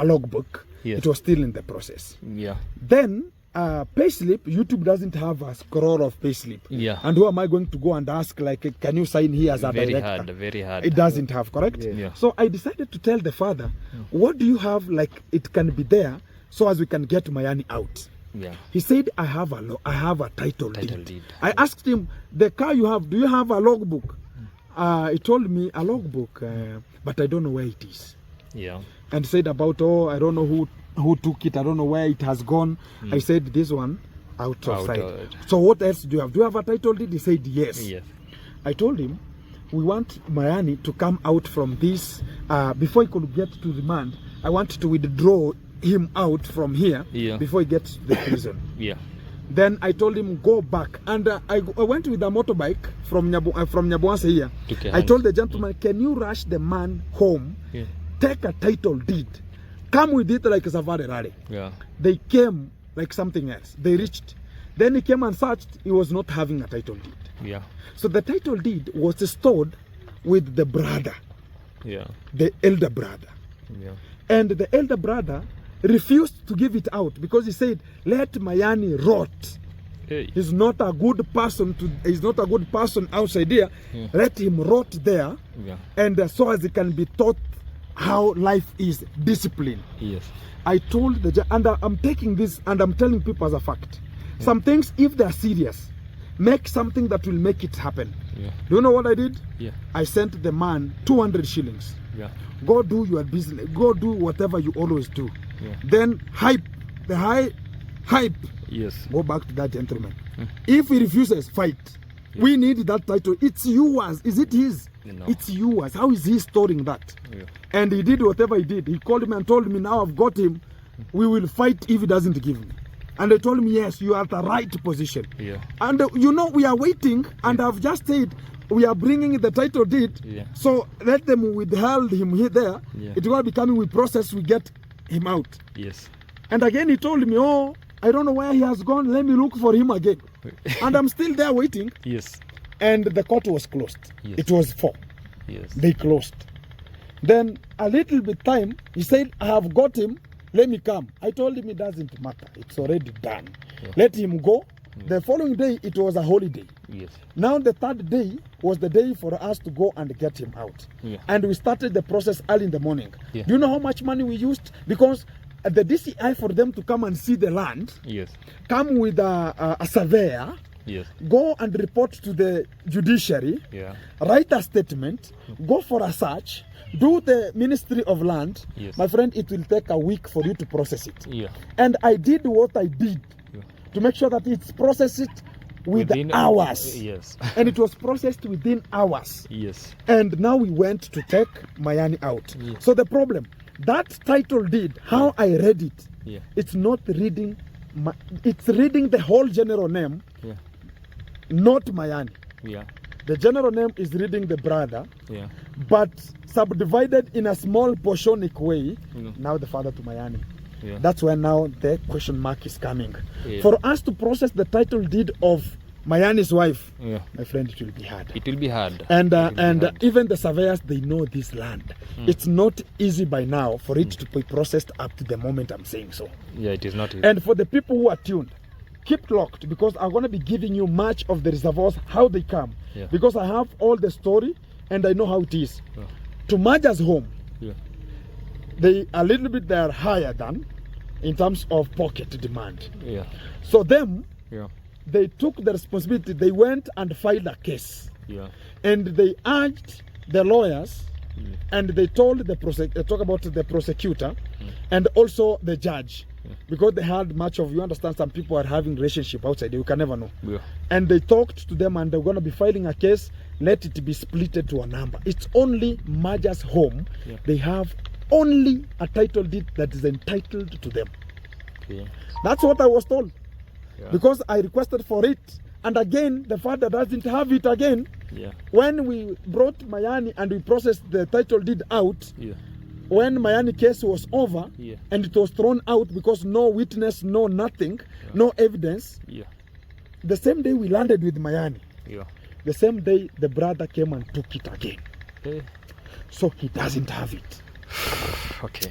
logbook. Yes. It was still in the process. Yeah. Then payslip, YouTube doesn't have a scroll of payslip. Yeah. And who am I going to go and ask, like, can you sign here as a Very director? hard. Very hard. It doesn't have, correct? Yeah. So I decided to tell the father, what do you have, like, it can be there so as we can get Mayani out. Yeah. He said, I have a title deed. deed. I asked him, the car you have, do you have a logbook? He told me a logbook, but I don't know where it is. Yeah. And said about, oh, I don't know who took it, I don't know where it has gone. I said, this one out of sight. So what else do you have? Do you have a title deed? He said yes. Yes. I told him we want Mayani to come out from this before he could get to remand. I want to withdraw him out from here before he gets to the prison. Yeah. Then I told him go back, and I went with a motorbike from Nyabuanse here. Okay, I told the gentleman, can you rush the man home? Yeah. Take a title deed. Come with it like a safari rally. Yeah. They came like something else. They reached. Then he came and searched. He was not having a title deed. Yeah. So the title deed was stored with the brother, Yeah. the elder brother. Yeah. And the elder brother refused to give it out because he said, let Mayani rot. Hey. He's not a good person outside here. Let him rot there. Yeah. And so as he can be taught how life is, discipline. Yes. I told the judge, and I'm taking this and I'm telling people as a fact. Some things, if they're serious, make something that will make it happen. Yeah. Do you know what I did? Yeah. I sent the man 200 shillings. Yeah. Go do your business. Go do whatever you always do. Yeah. Then hype. Yes. Go back to that gentleman. If he refuses, fight. We need that title. It's yours. Is it his? No. It's yours. How is he storing that? Yeah. And he did whatever he did. He called me and told me, now I've got him. We will fight if he doesn't give me. And they told me, yes, you are at the right position. Yeah. And we are waiting, and I've just said we are bringing the title deed. Yeah. So let them withhold him here there. Yeah. It's going to be coming with process. We get him out. Yes. And again, he told me, oh, I don't know where he has gone. Let me look for him again. And I'm still there waiting. Yes. And the court was closed. Yes. It was 4. Yes. They closed. Then a little bit time, he said, I have got him. Let me come. I told him it doesn't matter. It's already done. Yeah. Let him go. The following day, it was a holiday. Yes. Now the third day was the day for us to go and get him out. Yeah. And we started the process early in the morning. Yeah. Do you know how much money we used? Because the DCI, for them to come and see the land, Yes. come with a surveyor, Yes. go and report to the judiciary, Yeah. write a statement, go for a search, do the Ministry of Land. Yes. My friend, it will take a week for you to process it. Yeah. And I did what I did Yeah. to make sure that it's processed within hours. Yes. And it was processed within hours. Yes. And now we went to take Mayani out. Yeah. So the problem, that title deed, how I read it, Yeah. it's not reading, it's reading the whole general name, Yeah. not Mayani. Yeah. The general name is reading the brother, Yeah. but subdivided in a small portionic way, Mm. now the father to Mayani. Yeah. That's where now the question mark is coming. Yeah. For us to process the title deed of Mayani's wife, Yeah. my friend, it will be hard. It will be hard. And It will be hard. even the surveyors, they know this land. It's not easy by now for it to be processed up to the moment I'm saying so. Yeah, it is not easy. And for the people who are tuned, keep locked because I'm going to be giving you much of the reservoirs, how they come. Yeah. Because I have all the story and I know how it is. Yeah. To Maja's home, Yeah. they are higher than in terms of pocket demand. Yeah. So them, Yeah. they took the responsibility. They went and filed a case. Yeah. And they urged the lawyers and they told the talk about the prosecutor and also the judge because they had much of, you understand, some people are having relationship outside, you can never know. Yeah. And they talked to them and they're going to be filing a case, let it be splitted to a number. It's only Maja's home. Yeah. They have only a title deed that is entitled to them. Okay. That's what I was told. Yeah. Because I requested for it. And again, the father doesn't have it again. Yeah. When we brought Mayani and we processed the title deed out, Yeah. when Mayani case was over Yeah. and it was thrown out because no witness, no nothing, no evidence, Yeah. the same day we landed with Mayani, Yeah. the same day the brother came and took it again. Okay. So he doesn't have it. Okay.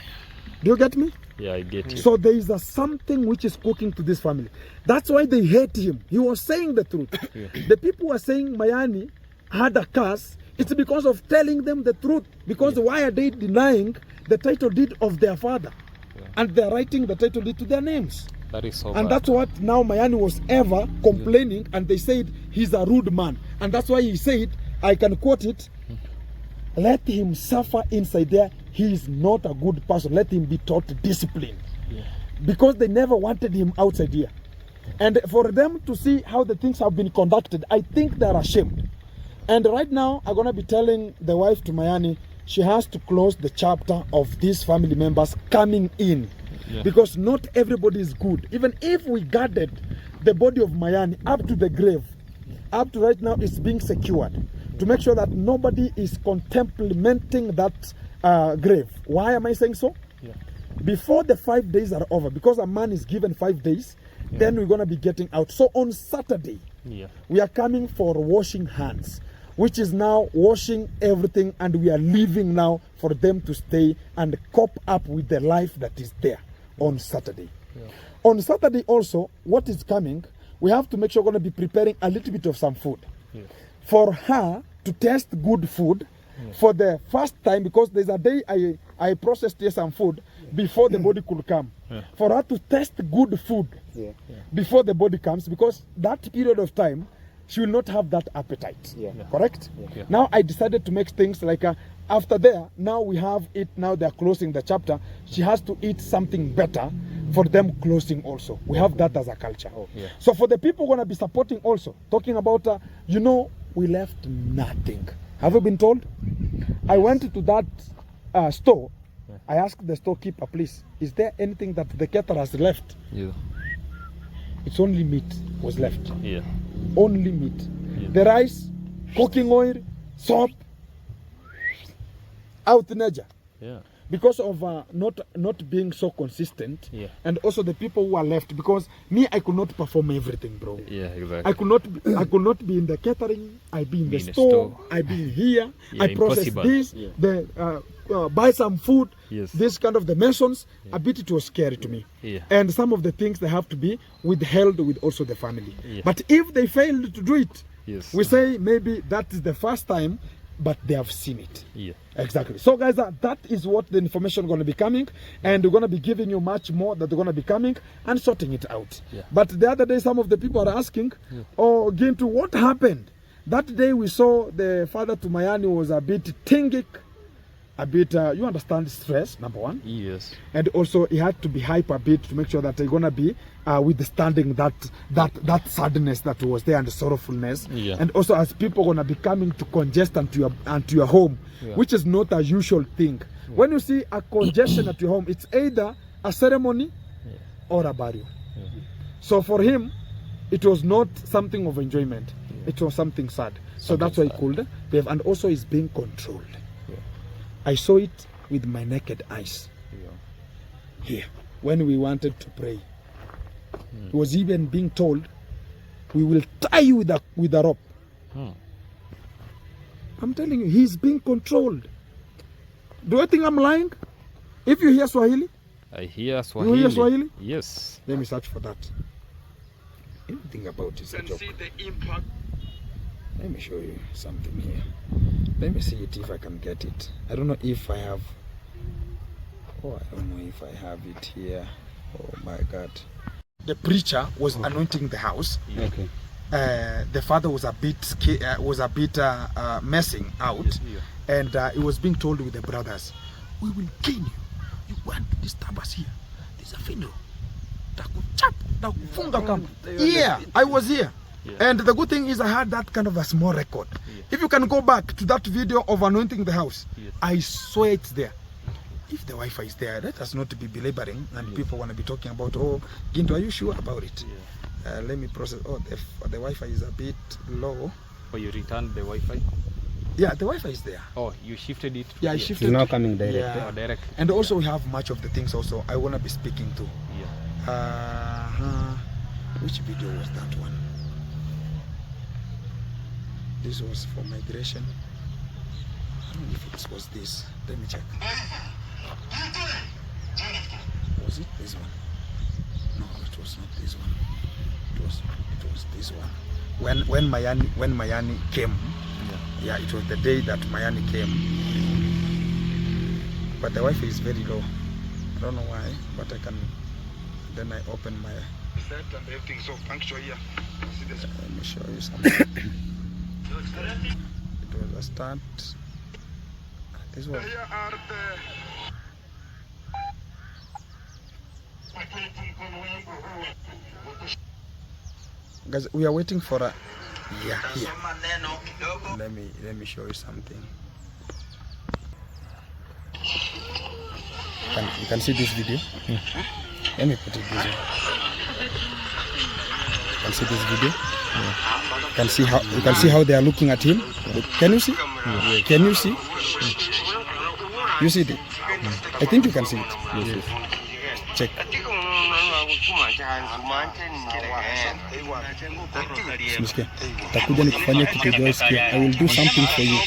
Do you get me? Yeah, I get you. So there is something which is cooking to this family. That's why they hate him. He was saying the truth. Yeah. The people who are saying Mayani had a curse, it's because of telling them the truth. Because why are they denying the title deed of their father? Yeah. And they're writing the title deed to their names. That is so And bad. that's what now Mayani was ever complaining, and they said he's a rude man. And that's why he said, I can quote it, let him suffer inside there. He is not a good person. Let him be taught discipline. Yeah. Because they never wanted him outside here. And for them to see how the things have been conducted, I think they're ashamed. And right now, I'm going to be telling the wife to Mayani, she has to close the chapter of these family members coming in. Yeah. Because not everybody is good. Even if we guarded the body of Mayani up to the grave, up to right now, it's being secured to make sure that nobody is contemplating that grave. Why am I saying so? Yeah. Before the 5 days are over, because a man is given 5 days, then we're going to be getting out. So on Saturday, Yeah. we are coming for washing hands, which is now washing everything, and we are leaving now for them to stay and cope up with the life that is there on Saturday. Yeah. On Saturday also, what is coming, we have to make sure we're going to be preparing a little bit of some food. Yeah. For her to taste good food for the first time, because there's a day I processed here some food before the body could come. Yeah. For her to taste good food before the body comes, because that period of time she will not have that appetite. Correct? Yeah. Now I decided to make things like after there, now we have it, now they're closing the chapter. She has to eat something better for them closing also. We have that as a culture. Yeah. So for the people going to be supporting also, talking about, we left nothing. Have you been told? I went to that store. I asked the storekeeper, please, is there anything that the caterer has left? Yeah. It's only meat was left. Yeah. Only meat. Yeah. The rice, cooking oil, soap, out nature. Yeah. Because of not being so consistent, Yeah. and also the people who are left. Because me, I could not perform everything, bro. Yeah, exactly. I could not be in the catering. I be in the in the store. store. I be here. Yeah, I process impossible. this. Yeah. Buy some food. Yes. This kind of dimensions. A bit it was scary to me. Yeah. And some of the things they have to be withheld with also the family. Yeah. But if they failed to do it, Yes. we say maybe that is the first time, but they have seen it. Yeah. Exactly. So guys, that is what the information going to be coming, and we're going to be giving you much more that they're going to be coming and sorting it out. Yeah. But the other day, some of the people are asking, oh, Gintu, what happened? That day we saw the father to Mayani was a bit tingic, a bit, you understand, stress, number one. Yes. And also he had to be hyper a bit to make sure that they're going to be withstanding that sadness that was there and the sorrowfulness. Yeah. And also as people going to be coming to congest to your home, Yeah. which is not a usual thing. When you see a congestion at your home, it's either a ceremony or a burial. So for him, it was not something of enjoyment. It was something sad. So that's why he could behave. And also he's being controlled. I saw it with my naked eyes here when we wanted to pray. He was even being told, we will tie you with a rope. I'm telling you, he's being controlled. Do you think I'm lying? If you hear Swahili? I hear Swahili. You hear Swahili? Yes. Let me search for that. Anything about it is a joke. See the impact. Let me show you something here. Let me see it if I can get it. I don't know if I have. Oh, I don't know if I have it here. Oh my God. The preacher was anointing the house. Okay. The father was a bit messing out, and he was being told with the brothers, "We will kill you. You want to disturb us here? There's a funeral. Yeah, I was here. And the good thing is I had that kind of a small record. If you can go back to that video of anointing the house, I swear it's there. If the Wi-Fi is there, let us not be belaboring, and people want to be talking about, oh, Ginto, are you sure about it? Let me process. Oh, the Wi-Fi is a bit low. Oh, you returned the Wi-Fi? Yeah, the Wi-Fi is there. Oh, you shifted it? Yeah, I shifted. It's now coming direct. Yeah. Oh, direct. And also we have much of the things also I want to be speaking to. Which video was that one? This was for migration. I don't know if it was this. Let me check. Was it this one? No, it was not this one. It was this one. When Mayani came. Yeah, it was the day that Mayani came. But the Wi-Fi is very low. I don't know why, but I can. Then I open my set and everything so punctual here. Let me show you something. It was a start. This one. Guys, we are waiting for a here. Let me show you something. You can see this video. Let me put it this way. You can see this video. You can see how they are looking at him. Can you see? Can you see? You see it? I think you can see it. Yes. Check. Simsikia. Takuja nikufanyia kitu hujawahi sikia. I will do something for you.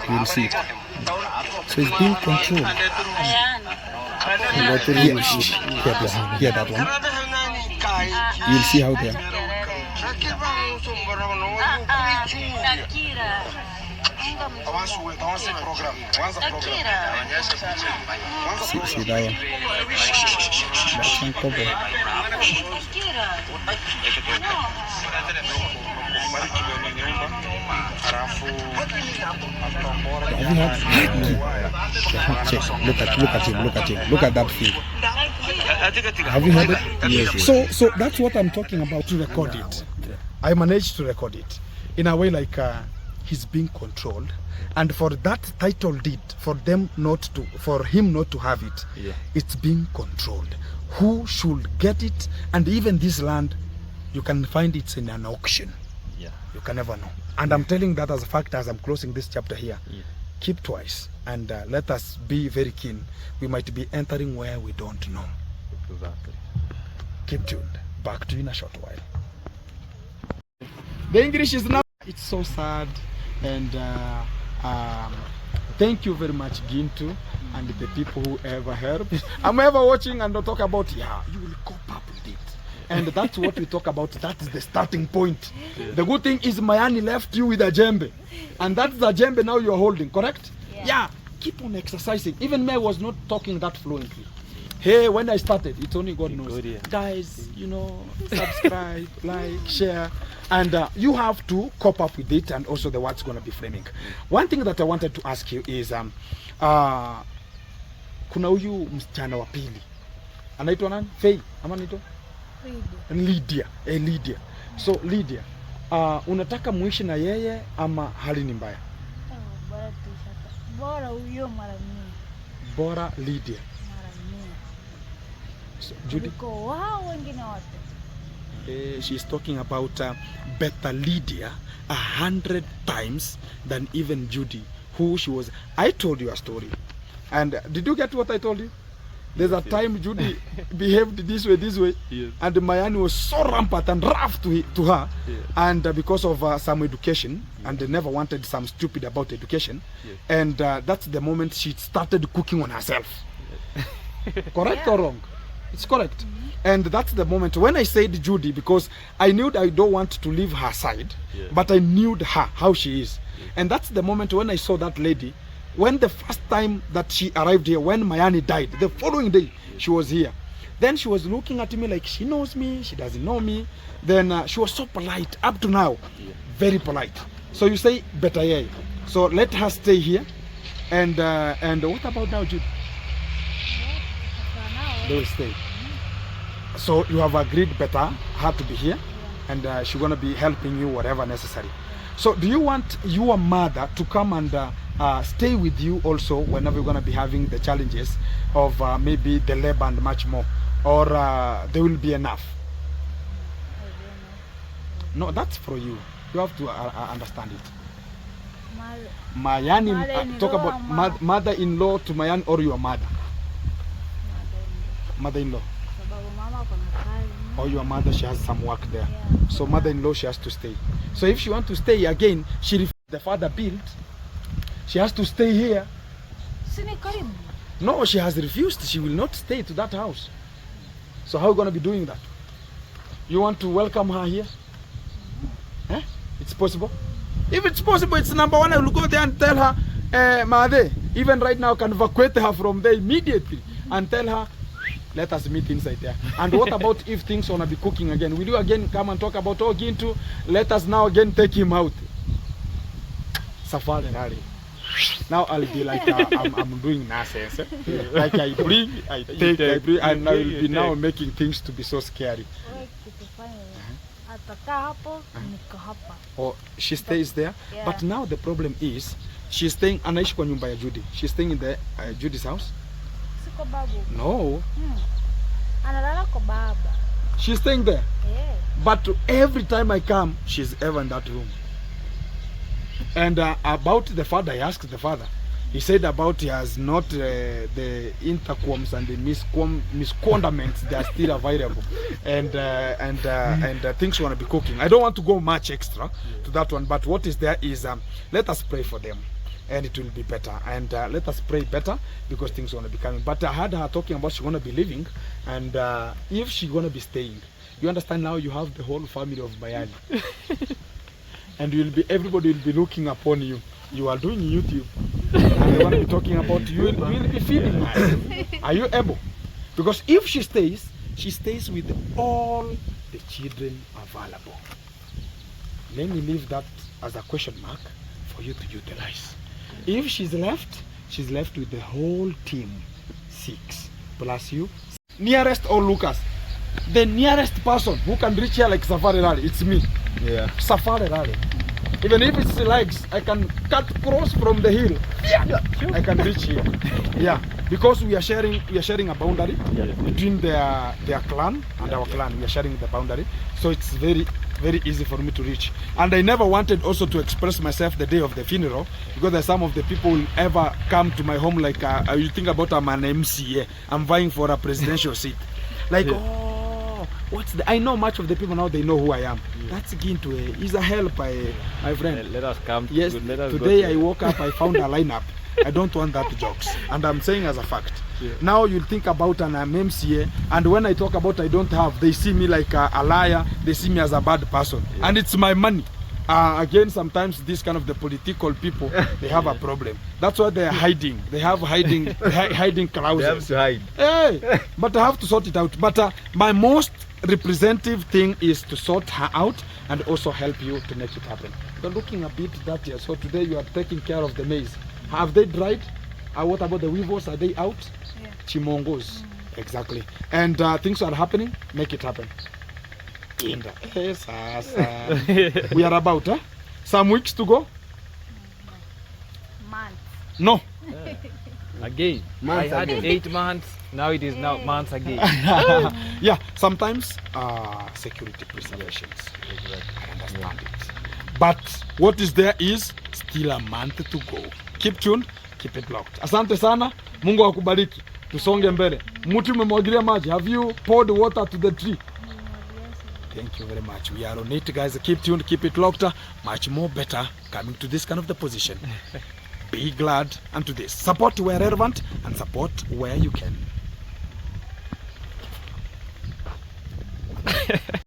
You will see it. So it's being controlled. Hear that one. You will see how they are. See that one. That's uncovered. Have you heard? Check. Look at him. Look at that field. Have you heard it? Yes. So that's what I'm talking about. To record it, I managed to record it in a way like he's being controlled, and for that title deed, for him not to have it, it's being controlled. Who should get it? And even this land, you can find it's in an auction. You can never know. And I'm telling that as a fact as I'm closing this chapter here. Keep twice and let us be very keen. We might be entering where we don't know. Exactly. Keep tuned. Back to you in a short while. The English is now. It's so sad, and thank you very much, Gintu, and the people who ever helped. I'm ever watching and talk about, you will cope up with it. And that's what we talk about. That is the starting point. The good thing is Mayani left you with a djembe, and that's the djembe now you're holding, correct? Yeah. Keep on exercising. Even me was not talking that fluently. Hey, when I started, it's only God knows. Guys, subscribe, like, share, and you have to cope up with it, and also the word's gonna be framing. One thing that I wanted to ask you is kuna huyu msichana wa pili anaitwa nani? Faye ama anaitwa Lydia. Lydia. So Lydia, unataka muishi na yeye ama hali ni mbaya? Bora huyo mara mia. Bora Lydia. Mara mia. So, Judy? Wao wengine wote. She's talking about better Lydia 100 times than even Judy, who she was. I told you a story. And did you get what I told you? There's a time Judy behaved this way, Yes. and Mayani was so rampant and rough to her, Yeah. and because of some education, and they never wanted some stupid about education, Yes. and that's the moment she started cooking on herself. Correct or wrong? It's correct. And that's the moment when I said Judy, because I knew that I don't want to leave her side, Yeah. but I knew her, how she is. And that's the moment when I saw that lady, when the first time that she arrived here, when Mayani died, the following day she was here. Then she was looking at me like she knows me, she doesn't know me. Then she was so polite, up to now, very polite. So you say better yeah. So let her stay here. And what about now, Jude? For now, They will stay. So you have agreed better her to be here, and she's gonna be helping you whatever necessary. So do you want your mother to come and stay with you also whenever you're gonna be having the challenges of maybe the labor and much more, or there will be enough? No, that's for you. You have to understand it. Mayani, talk Mother-in-law about or mama? mother-in-law to Mayani or your mother? Mother-in-law. sababu mama kuna kazi. Or your mother, she has some work there. Yeah. So mother-in-law, she has to stay. So if she want to stay again, the father built, she has to stay here. Sini karibu. No, she has refused. She will not stay to that house. So how are you going to be doing that? You want to welcome her here? Eh? It's possible. If it's possible, it's number one. I will go there and tell her, Made, even right now, can evacuate her from there immediately and tell her, let us meet inside there. And what about if things want to be cooking again? Will you again come and talk about Gintu? Let us now again take him out. Safari Rally. Now I'll be like I'm doing nonsense. Like I bring, I take, I bring, and I will be now making things to be so scary. Wewe kitufanye. Atakaa hapo, niko hapa. Or she stays there. Yeah. But now the problem is she's staying, anaishi kwa nyumba ya Judy. She's staying in the Judy's house. Siko babu. No, Analala kwa baba. she's staying there. Yeah. But every time I come, she's ever in that room. And about the father, I asked the father. He said about he has not the intercoms and the misconducts, they are still available, and things want to be cooking. I don't want to go much extra to that one, but what is there is let us pray for them, and it will be better. And let us pray better because things want to be coming. But I had her talking about she's going to be leaving, and if she's going to be staying, you understand now you have the whole family of Mayani. And everybody will be looking upon you. You are doing YouTube, and they want to be talking about you. You will be feeding her. Are you able? Because if she stays with all the children available. Let me leave that as a question mark for you to utilize. If she's left with the whole team, 6 plus you. Nearest or Lucas, the nearest person who can reach here like Safari Rally, it's me. Yeah. Safari Rally. Even if it's legs, I can cut cross from the hill. Yeah, I can reach here. Yeah, because we are sharing a boundary between their clan and our clan. We are sharing the boundary, so it's very easy for me to reach. And I never wanted also to express myself the day of the funeral, because there's some of the people will ever come to my home like you think about I'm an MCA, I'm vying for a presidential seat, like I know much of the people now, they know who I am. That's Gintu. He's a help, my friend. Let us come. Yes, Let us today go I woke up, I found a lineup. I don't want that jokes, and I'm saying as a fact. Now you think about an MCA, and when I talk about I don't have, they see me like a liar, they see me as a bad person, and it's my money. Again, sometimes these kind of the political people, they have a problem. That's why they are hiding. They have hiding clauses. They have to hide. Hey, but I have to sort it out. But my most representative thing is to sort her out and also help you to make it happen. You're looking a bit dirty, so today you are taking care of the maize. Have they dried? What about the weevils? Are they out? Yeah. Chimongos. Exactly. And things are happening. Make it happen. We are about some weeks to go. Months. No. again. Months I had again. 8 months. Now it is now months again. Yeah, sometimes security preservations. I understand it. But what is there is still a month to go. Keep tuned. Keep it locked. Asante sana. Mungu akubariki. Tusonge mbele. Mti umemwagilia maji. Have you poured water to the tree? Thank you very much. We are on it, guys. Keep tuned, keep it locked. Much more better coming to this kind of the position. Be glad unto this. Support where relevant and support where you can.